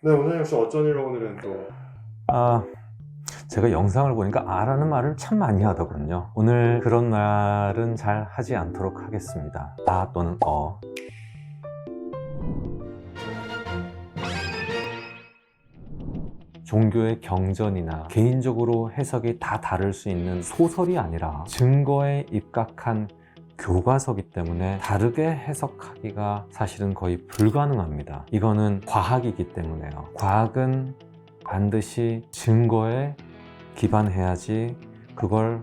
네, 원장님 혹시 어쩐 일로 오늘은 또? 아, 제가 영상을 보니까 아라는 말을 참 많이 하더군요. 오늘 그런 말은 잘 하지 않도록 하겠습니다. 아 또는 어. 종교의 경전이나 개인적으로 해석이 다 다를 수 있는 소설이 아니라 증거에 입각한 교과서기 때문에 다르게 해석하기가 사실은 거의 불가능합니다. 이거는 과학이기 때문에요. 과학은 반드시 증거에 기반해야지 그걸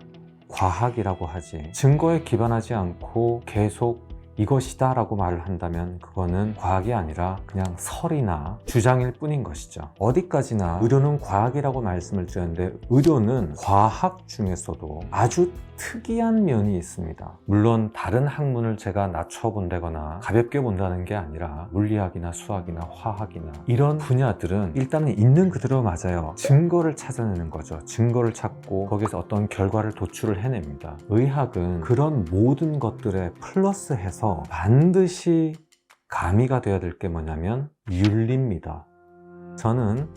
과학이라고 하지. 증거에 기반하지 않고 계속 이것이다 라고 말을 한다면 그거는 과학이 아니라 그냥 설이나 주장일 뿐인 것이죠. 어디까지나 의료는 과학이라고 말씀을 드렸는데 의료는 과학 중에서도 아주 특이한 면이 있습니다. 물론 다른 학문을 제가 낮춰본다거나 가볍게 본다는 게 아니라 물리학이나 수학이나 화학이나 이런 분야들은 일단은 있는 그대로 맞아요. 증거를 찾아내는 거죠. 증거를 찾고 거기서 어떤 결과를 도출을 해냅니다. 의학은 그런 모든 것들에 플러스해서 반드시 가미가 되어야 될 게 뭐냐면 윤리입니다. 저는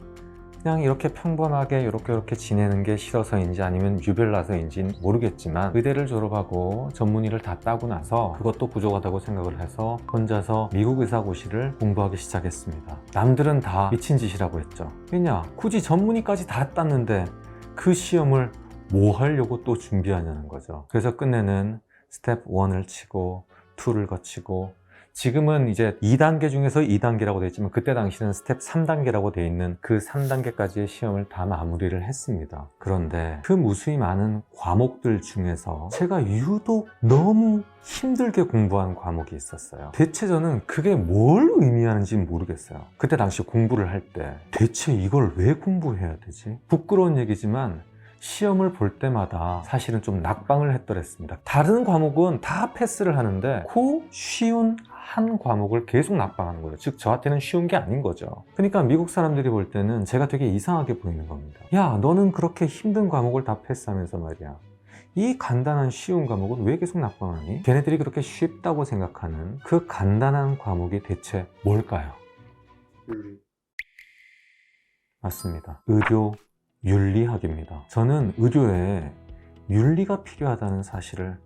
그냥 이렇게 평범하게 이렇게 지내는 게 싫어서인지 아니면 유별나서인지 모르겠지만 의대를 졸업하고 전문의를 다 따고 나서 그것도 부족하다고 생각을 해서 혼자서 미국 의사고시를 공부하기 시작했습니다. 남들은 다 미친 짓이라고 했죠. 왜냐? 굳이 전문의까지 다 땄는데 그 시험을 뭐 하려고 또 준비하냐는 거죠. 그래서 끝내는 스텝 1을 치고 2를 거치고 지금은 이제 2단계 중에서 2단계라고 되어 있지만 그때 당시는 스텝 3단계라고 되어 있는 그 3단계까지의 시험을 다 마무리를 했습니다. 그런데 그 무수히 많은 과목들 중에서 제가 유독 너무 힘들게 공부한 과목이 있었어요. 대체 저는 그게 뭘 의미하는지 모르겠어요. 그때 당시 공부를 할 때 대체 이걸 왜 공부해야 되지? 부끄러운 얘기지만 시험을 볼 때마다 사실은 좀 낙방을 했더랬습니다. 다른 과목은 다 패스를 하는데 그 쉬운 한 과목을 계속 낙방하는 거예요. 즉 저한테는 쉬운 게 아닌 거죠. 그러니까 미국 사람들이 볼 때는 제가 되게 이상하게 보이는 겁니다. 야, 너는 그렇게 힘든 과목을 다 패스하면서 말이야, 이 간단한 쉬운 과목은 왜 계속 낙방하니? 걔네들이 그렇게 쉽다고 생각하는 그 간단한 과목이 대체 뭘까요? 윤리. 맞습니다. 의료 윤리학입니다. 저는 의료에 윤리가 필요하다는 사실은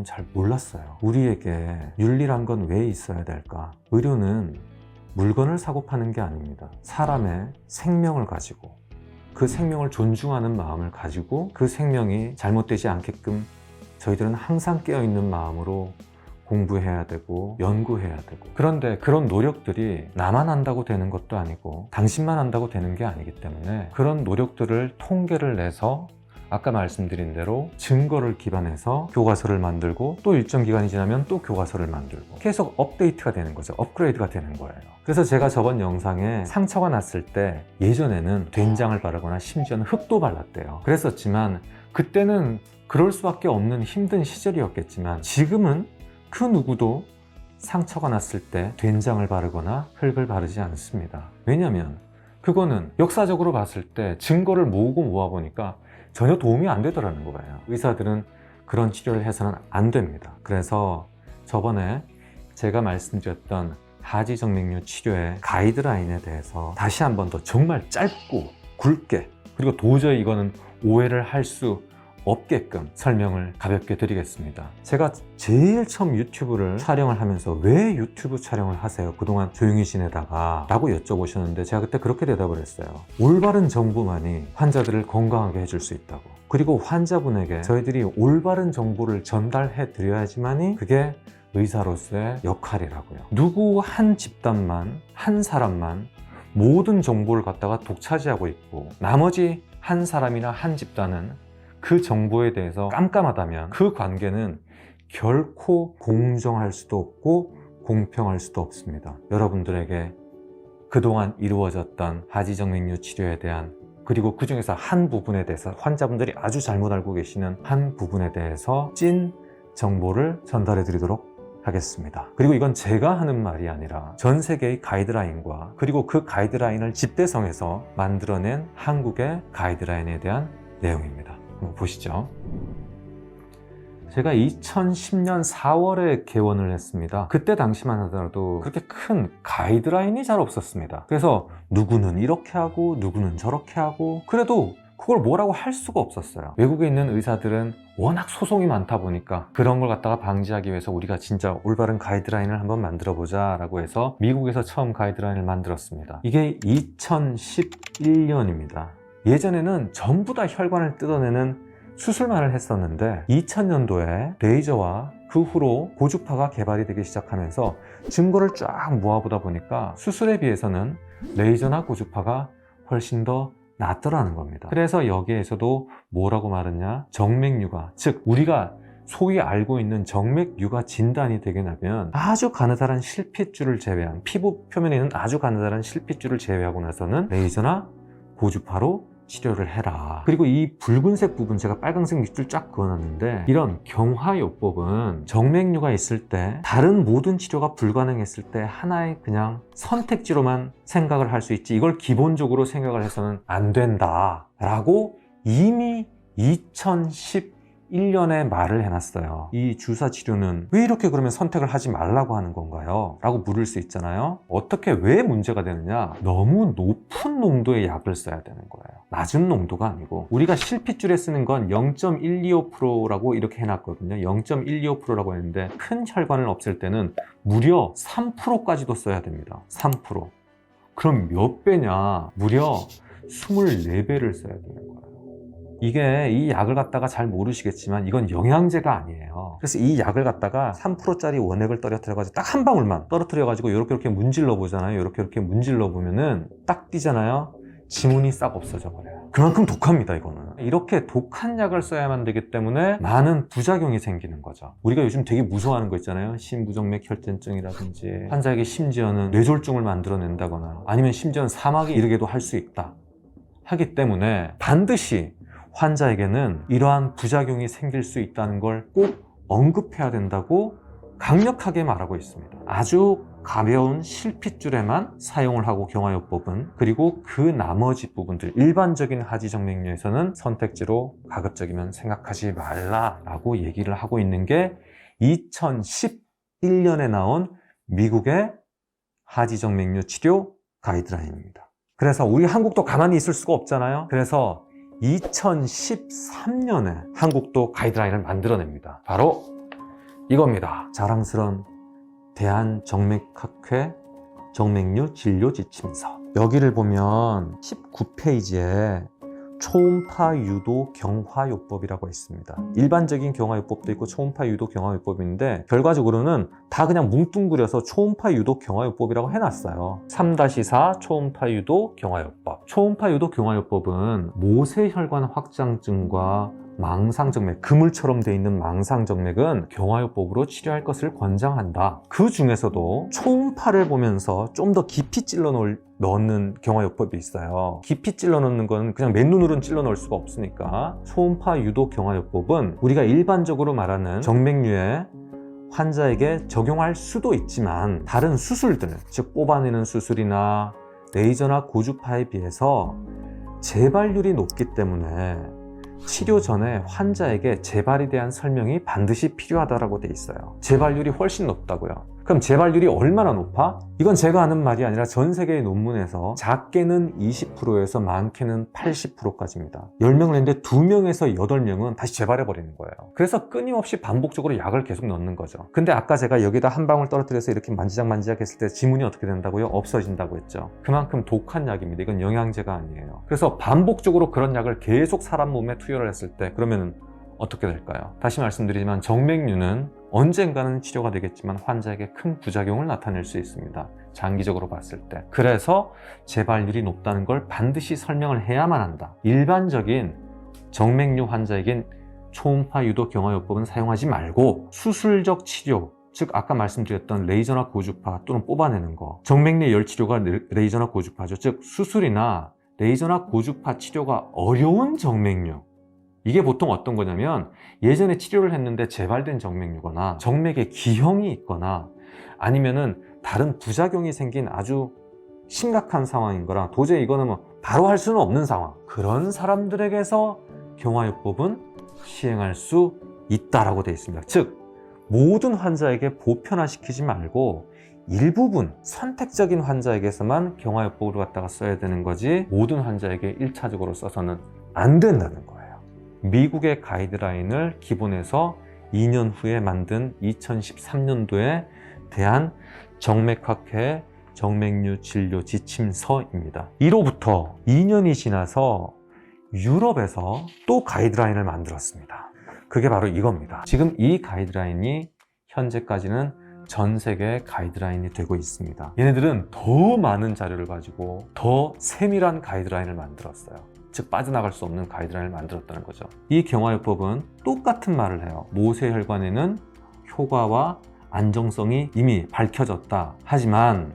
잘 몰랐어요. 우리에게 윤리란 건 왜 있어야 될까? 의료는 물건을 사고 파는 게 아닙니다. 사람의 생명을 가지고 그 생명을 존중하는 마음을 가지고 그 생명이 잘못되지 않게끔 저희들은 항상 깨어있는 마음으로 공부해야 되고 연구해야 되고, 그런데 그런 노력들이 나만 한다고 되는 것도 아니고 당신만 한다고 되는 게 아니기 때문에 그런 노력들을 통계를 내서 아까 말씀드린 대로 증거를 기반해서 교과서를 만들고 또 일정 기간이 지나면 또 교과서를 만들고 계속 업데이트가 되는 거죠. 업그레이드가 되는 거예요. 그래서 제가 저번 영상에 상처가 났을 때 예전에는 된장을 바르거나 심지어는 흙도 발랐대요. 그랬었지만 그때는 그럴 수밖에 없는 힘든 시절이었겠지만 지금은 그 누구도 상처가 났을 때 된장을 바르거나 흙을 바르지 않습니다. 왜냐하면 그거는 역사적으로 봤을 때 증거를 모으고 모아보니까 전혀 도움이 안 되더라는 거예요. 의사들은 그런 치료를 해서는 안 됩니다. 그래서 저번에 제가 말씀드렸던 하지정맥류 치료의 가이드라인에 대해서 다시 한 번 더 정말 짧고 굵게, 그리고 도저히 이거는 오해를 할 수 없게끔 설명을 가볍게 드리겠습니다. 제가 제일 처음 유튜브를 촬영을 하면서 왜 유튜브 촬영을 하세요? 그동안 조용히 지내다가 라고 여쭤보셨는데 제가 그때 그렇게 대답을 했어요. 올바른 정보만이 환자들을 건강하게 해줄 수 있다고. 그리고 환자분에게 저희들이 올바른 정보를 전달해 드려야지만이 그게 의사로서의 역할이라고요. 누구 한 집단만, 한 사람만 모든 정보를 갖다가 독차지하고 있고 나머지 한 사람이나 한 집단은 그 정보에 대해서 깜깜하다면 그 관계는 결코 공정할 수도 없고 공평할 수도 없습니다. 여러분들에게 그동안 이루어졌던 하지정맥류 치료에 대한, 그리고 그 중에서 한 부분에 대해서 환자분들이 아주 잘못 알고 계시는 한 부분에 대해서 찐 정보를 전달해 드리도록 하겠습니다. 그리고 이건 제가 하는 말이 아니라 전 세계의 가이드라인과 그리고 그 가이드라인을 집대성해서 만들어낸 한국의 가이드라인에 대한 내용입니다. 한번 보시죠. 제가 2010년 4월에 개원을 했습니다. 그때 당시만 하더라도 그렇게 큰 가이드라인이 잘 없었습니다. 그래서 누구는 이렇게 하고 누구는 저렇게 하고 그래도 그걸 뭐라고 할 수가 없었어요. 외국에 있는 의사들은 워낙 소송이 많다 보니까 그런 걸 갖다가 방지하기 위해서 우리가 진짜 올바른 가이드라인을 한번 만들어 보자 라고 해서 미국에서 처음 가이드라인을 만들었습니다. 이게 2011년입니다. 예전에는 전부 다 혈관을 뜯어내는 수술만을 했었는데 2000년도에 레이저와 그 후로 고주파가 개발이 되기 시작하면서 증거를 쫙 모아보다 보니까 수술에 비해서는 레이저나 고주파가 훨씬 더 낫더라는 겁니다. 그래서 여기에서도 뭐라고 말했냐? 정맥류가, 즉 우리가 소위 알고 있는 정맥류가 진단이 되게 나면 아주 가느다란 실핏줄을 제외한, 피부 표면에 있는 아주 가느다란 실핏줄을 제외하고 나서는 레이저나 고주파로 치료를 해라. 그리고 이 붉은색 부분, 제가 빨간색 밑줄 쫙 그어놨는데, 이런 경화요법은 정맥류가 있을 때 다른 모든 치료가 불가능했을 때 하나의 그냥 선택지로만 생각을 할 수 있지, 이걸 기본적으로 생각을 해서는 안 된다 라고 이미 2011년에 말을 해놨어요. 이 주사 치료는 왜 이렇게 그러면 선택을 하지 말라고 하는 건가요? 라고 물을 수 있잖아요. 어떻게, 왜 문제가 되느냐? 너무 높은 농도의 약을 써야 되는 거예요. 낮은 농도가 아니고, 우리가 실핏줄에 쓰는 건 0.125%라고 이렇게 해놨거든요. 0.125%라고 했는데 큰 혈관을 없앨 때는 무려 3%까지도 써야 됩니다. 3%. 그럼 몇 배냐? 무려 24배를 써야 되는 거예요. 이게, 이 약을 갖다가 잘 모르시겠지만 이건 영양제가 아니에요. 그래서 이 약을 갖다가 3%짜리 원액을 떨어뜨려가지고 딱 한 방울만 떨어뜨려가지고 이렇게 문질러 보잖아요. 이렇게 문질러 보면은 딱 띄잖아요. 지문이 싹 없어져 버려요. 그만큼 독합니다, 이거는. 이렇게 독한 약을 써야만 되기 때문에 많은 부작용이 생기는 거죠. 우리가 요즘 되게 무서워하는 거 있잖아요. 심부정맥 혈전증이라든지, 환자에게 심지어는 뇌졸중을 만들어낸다거나 아니면 심지어는 사막에 이르게도 할 수 있다 하기 때문에 반드시 환자에게는 이러한 부작용이 생길 수 있다는 걸 꼭 언급해야 된다고 강력하게 말하고 있습니다. 아주 가벼운 실핏줄에만 사용을 하고, 경화요법은, 그리고 그 나머지 부분들, 일반적인 하지정맥류에서는 선택지로 가급적이면 생각하지 말라라고 얘기를 하고 있는 게 2011년에 나온 미국의 하지정맥류 치료 가이드라인입니다. 그래서 우리 한국도 가만히 있을 수가 없잖아요. 그래서 2013년에 한국도 가이드라인을 만들어냅니다. 바로 이겁니다. 자랑스러운 대한정맥학회 정맥류 진료 지침서. 여기를 보면 19페이지에 초음파 유도 경화요법이라고 있습니다. 일반적인 경화요법도 있고 초음파 유도 경화요법인데, 결과적으로는 다 그냥 뭉뚱그려서 초음파 유도 경화요법이라고 해놨어요. 3-4 초음파 유도 경화요법. 초음파 유도 경화요법은 모세혈관 확장증과 망상정맥, 그물처럼 돼 있는 망상정맥은 경화요법으로 치료할 것을 권장한다. 그 중에서도 초음파를 보면서 좀 더 깊이 찔러 넣는 경화요법이 있어요. 깊이 찔러 넣는 건 그냥 맨눈으로는 찔러 넣을 수가 없으니까, 초음파 유도 경화요법은 우리가 일반적으로 말하는 정맥류에 환자에게 적용할 수도 있지만, 다른 수술들, 즉 뽑아내는 수술이나 레이저나 고주파에 비해서 재발률이 높기 때문에 치료 전에 환자에게 재발에 대한 설명이 반드시 필요하다고 돼 있어요. 재발률이 훨씬 높다고요. 그럼 재발률이 얼마나 높아? 이건 제가 하는 말이 아니라 전 세계의 논문에서 작게는 20%에서 많게는 80%까지입니다. 10명을 했는데 2명에서 8명은 다시 재발해버리는 거예요. 그래서 끊임없이 반복적으로 약을 계속 넣는 거죠. 근데 아까 제가 여기다 한 방울 떨어뜨려서 이렇게 만지작 했을 때 지문이 어떻게 된다고요? 없어진다고 했죠. 그만큼 독한 약입니다. 이건 영양제가 아니에요. 그래서 반복적으로 그런 약을 계속 사람 몸에 투여를 했을 때 그러면 어떻게 될까요? 다시 말씀드리지만 정맥류는 언젠가는 치료가 되겠지만 환자에게 큰 부작용을 나타낼 수 있습니다. 장기적으로 봤을 때. 그래서 재발률이 높다는 걸 반드시 설명을 해야만 한다. 일반적인 정맥류 환자에겐 초음파 유도 경화요법은 사용하지 말고, 수술적 치료, 즉 아까 말씀드렸던 레이저나 고주파 또는 뽑아내는 거, 정맥류 열치료가 레이저나 고주파죠. 즉 수술이나 레이저나 고주파 치료가 어려운 정맥류, 이게 보통 어떤 거냐면, 예전에 치료를 했는데 재발된 정맥류거나 정맥에 기형이 있거나 아니면은 다른 부작용이 생긴 아주 심각한 상황인 거라 도저히 이거는 뭐 바로 할 수는 없는 상황, 그런 사람들에게서 경화요법은 시행할 수 있다라고 되어 있습니다. 즉 모든 환자에게 보편화시키지 말고 일부분 선택적인 환자에게서만 경화요법을 갖다가 써야 되는 거지 모든 환자에게 1차적으로 써서는 안 된다는 거예요. 미국의 가이드라인을 기본해서 2년 후에 만든 2013년도에 대한 정맥학회 정맥류 진료 지침서입니다. 이로부터 2년이 지나서 유럽에서 또 가이드라인을 만들었습니다. 그게 바로 이겁니다. 지금 이 가이드라인이 현재까지는 전 세계 가이드라인이 되고 있습니다. 얘네들은 더 많은 자료를 가지고 더 세밀한 가이드라인을 만들었어요. 즉 빠져나갈 수 없는 가이드라인을 만들었다는 거죠. 이 경화요법은 똑같은 말을 해요. 모세혈관에는 효과와 안정성이 이미 밝혀졌다. 하지만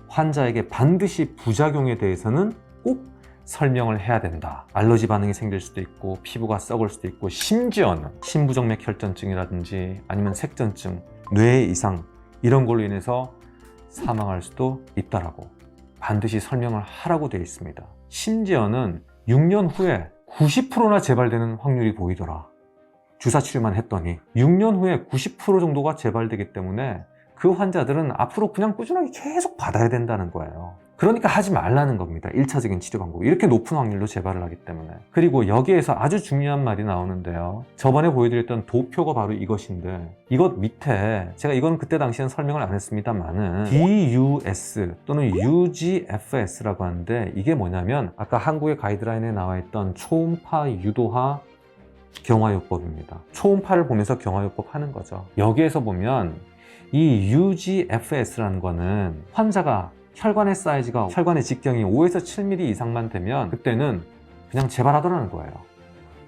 환자에게 반드시 부작용에 대해서는 꼭 설명을 해야 된다. 알러지 반응이 생길 수도 있고 피부가 썩을 수도 있고 심지어는 심부정맥 혈전증이라든지 아니면 색전증, 뇌 이상 이런 걸로 인해서 사망할 수도 있다라고 반드시 설명을 하라고 되어 있습니다. 심지어는 6년 후에 90%나 재발되는 확률이 보이더라. 주사 치료만 했더니 6년 후에 90% 정도가 재발되기 때문에 그 환자들은 앞으로 그냥 꾸준하게 계속 받아야 된다는 거예요. 그러니까 하지 말라는 겁니다. 1차적인 치료 방법. 이렇게 높은 확률로 재발을 하기 때문에. 그리고 여기에서 아주 중요한 말이 나오는데요. 저번에 보여드렸던 도표가 바로 이것인데 이것 밑에 제가 이건 그때 당시에는 설명을 안 했습니다만은 DUS 또는 UGFS라고 하는데 이게 뭐냐면 아까 한국의 가이드라인에 나와 있던 초음파 유도화 경화요법입니다. 초음파를 보면서 경화요법 하는 거죠. 여기에서 보면 이 UGFS라는 거는 환자가 혈관의 사이즈가 혈관의 직경이 5에서 7mm 이상만 되면 그때는 그냥 재발하더라는 거예요.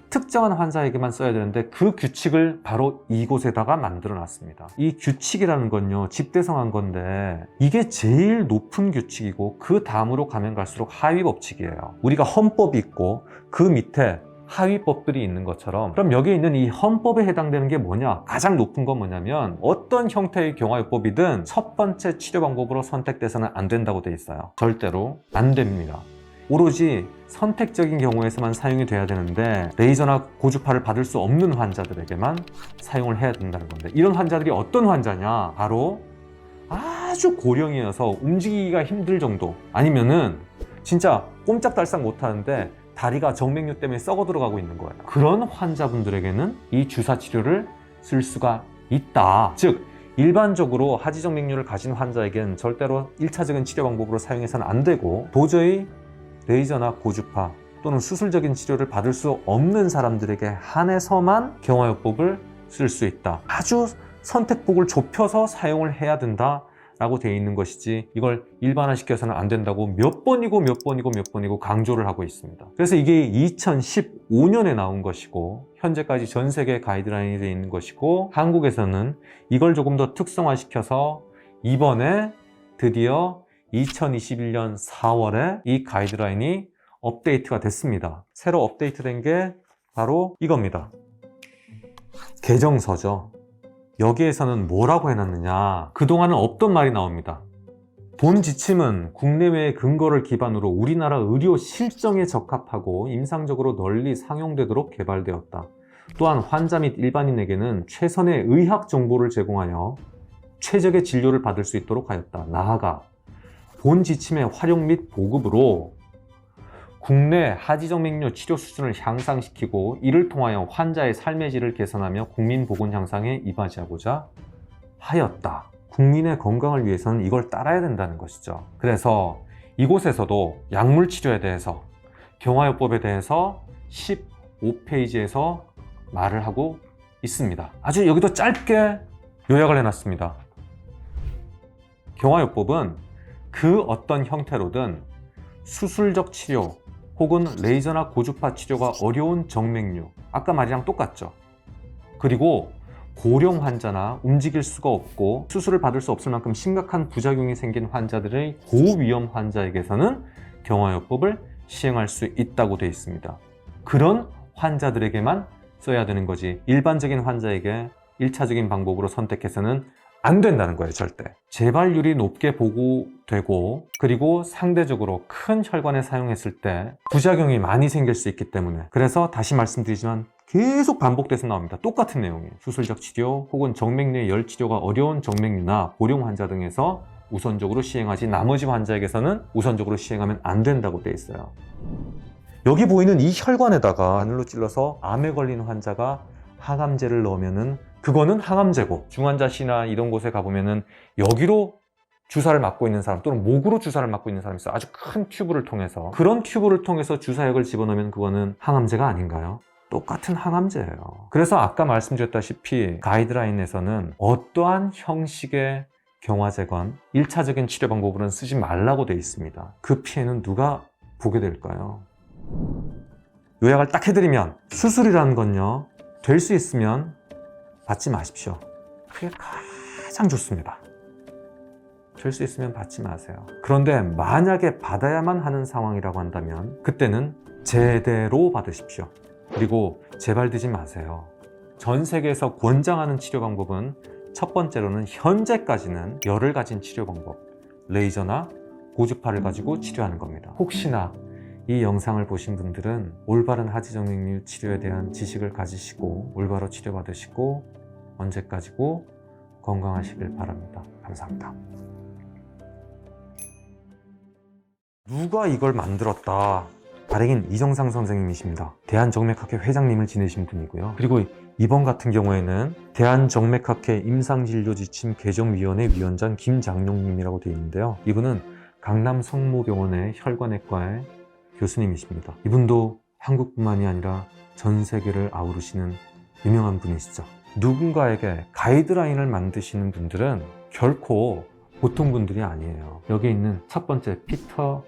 특정한 환자에게만 써야 되는데 그 규칙을 바로 이곳에다가 만들어 놨습니다. 이 규칙이라는 건요 집대성한 건데 이게 제일 높은 규칙이고 그 다음으로 가면 갈수록 하위 법칙이에요. 우리가 헌법이 있고 그 밑에 하위법들이 있는 것처럼 그럼 여기에 있는 이 헌법에 해당되는 게 뭐냐? 가장 높은 건 뭐냐면 어떤 형태의 경화요법이든 첫 번째 치료 방법으로 선택돼서는 안 된다고 돼 있어요. 절대로 안 됩니다. 오로지 선택적인 경우에서만 사용이 돼야 되는데 레이저나 고주파를 받을 수 없는 환자들에게만 사용을 해야 된다는 건데 이런 환자들이 어떤 환자냐? 바로 아주 고령이어서 움직이기가 힘들 정도 아니면은 진짜 꼼짝달싹 못하는데 다리가 정맥류 때문에 썩어 들어가고 있는 거예요. 그런 환자분들에게는 이 주사 치료를 쓸 수가 있다. 즉 일반적으로 하지정맥류를 가진 환자에게는 절대로 1차적인 치료 방법으로 사용해서는 안 되고 도저히 레이저나 고주파 또는 수술적인 치료를 받을 수 없는 사람들에게 한해서만 경화요법을 쓸 수 있다. 아주 선택폭을 좁혀서 사용을 해야 된다 라고 되어 있는 것이지 이걸 일반화시켜서는 안 된다고 몇 번이고 강조를 하고 있습니다. 그래서 이게 2015년에 나온 것이고 현재까지 전 세계 가이드라인이 되어 있는 것이고 한국에서는 이걸 조금 더 특성화시켜서 이번에 드디어 2021년 4월에 이 가이드라인이 업데이트가 됐습니다. 새로 업데이트된 게 바로 이겁니다. 개정서죠. 여기에서는 뭐라고 해놨느냐, 그동안은 없던 말이 나옵니다. 본 지침은 국내외의 근거를 기반으로 우리나라 의료 실정에 적합하고 임상적으로 널리 상용되도록 개발되었다. 또한 환자 및 일반인에게는 최선의 의학 정보를 제공하여 최적의 진료를 받을 수 있도록 하였다. 나아가 본 지침의 활용 및 보급으로 국내 하지정맥류 치료 수준을 향상시키고 이를 통하여 환자의 삶의 질을 개선하며 국민 보건 향상에 이바지하고자 하였다. 국민의 건강을 위해서는 이걸 따라야 된다는 것이죠. 그래서 이곳에서도 약물 치료에 대해서 경화요법에 대해서 15페이지에서 말을 하고 있습니다. 아주 여기도 짧게 요약을 해놨습니다. 경화요법은 그 어떤 형태로든 수술적 치료 혹은 레이저나 고주파 치료가 어려운 정맥류, 아까 말이랑 똑같죠. 그리고 고령 환자나 움직일 수가 없고 수술을 받을 수 없을 만큼 심각한 부작용이 생긴 환자들의 고위험 환자에게서는 경화요법을 시행할 수 있다고 되어 있습니다. 그런 환자들에게만 써야 되는 거지 일반적인 환자에게 1차적인 방법으로 선택해서는 안 된다는 거예요. 절대. 재발률이 높게 보고되고 그리고 상대적으로 큰 혈관에 사용했을 때 부작용이 많이 생길 수 있기 때문에 그래서 다시 말씀드리지만 계속 반복돼서 나옵니다. 똑같은 내용이에요. 수술적 치료 혹은 정맥류의 열 치료가 어려운 정맥류나 고령 환자 등에서 우선적으로 시행하지 나머지 환자에게서는 우선적으로 시행하면 안 된다고 돼 있어요. 여기 보이는 이 혈관에다가 바늘로 찔러서 암에 걸린 환자가 항암제를 넣으면은 그거는 항암제고, 중환자실이나 이런 곳에 가보면은 여기로 주사를 맞고 있는 사람 또는 목으로 주사를 맞고 있는 사람이 있어요. 아주 큰 튜브를 통해서. 그런 튜브를 통해서 주사약을 집어넣으면 그거는 항암제가 아닌가요? 똑같은 항암제예요. 그래서 아까 말씀드렸다시피 가이드라인에서는 어떠한 형식의 경화제건 1차적인 치료 방법으로는 쓰지 말라고 되어 있습니다. 그 피해는 누가 보게 될까요? 요약을 딱 해드리면 수술이라는 건요, 될 수 있으면 받지 마십시오. 그게 가장 좋습니다. 될 수 있으면 받지 마세요. 그런데 만약에 받아야만 하는 상황이라고 한다면 그때는 제대로 받으십시오. 그리고 재발되지 마세요. 전 세계에서 권장하는 치료 방법은 첫 번째로는 현재까지는 열을 가진 치료 방법, 레이저나 고주파를 가지고 치료하는 겁니다. 혹시나 이 영상을 보신 분들은 올바른 하지정맥류 치료에 대한 지식을 가지시고 올바로 치료받으시고 언제까지고 건강하시길 바랍니다. 감사합니다. 누가 이걸 만들었다? 발행인 이정상 선생님이십니다. 대한정맥학회 회장님을 지내신 분이고요. 그리고 이번 같은 경우에는 대한정맥학회 임상진료지침 개정위원회 위원장 김장용님이라고 되어 있는데요. 이분은 강남 성모병원의 혈관외과의 교수님이십니다. 이분도 한국뿐만이 아니라 전 세계를 아우르시는 유명한 분이시죠. 누군가에게 가이드라인을 만드시는 분들은 결코 보통 분들이 아니에요. 여기 있는 첫 번째 피터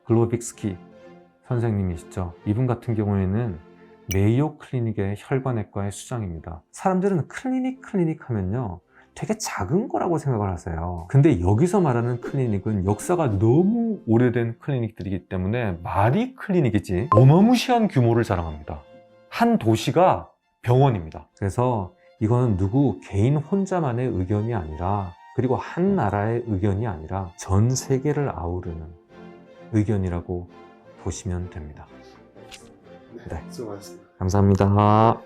글로빅스키 선생님이시죠. 이분 같은 경우에는 메이오 클리닉의 혈관외과의 수장입니다. 사람들은 클리닉 하면요, 되게 작은 거라고 생각을 하세요. 근데 여기서 말하는 클리닉은 역사가 너무 오래된 클리닉들이기 때문에 말이 클리닉이지 어마무시한 규모를 자랑합니다. 한 도시가 병원입니다. 그래서 이거는 누구 개인 혼자만의 의견이 아니라, 그리고 한 나라의 의견이 아니라 전 세계를 아우르는 의견이라고 보시면 됩니다. 네, 수고하셨습니다. 감사합니다.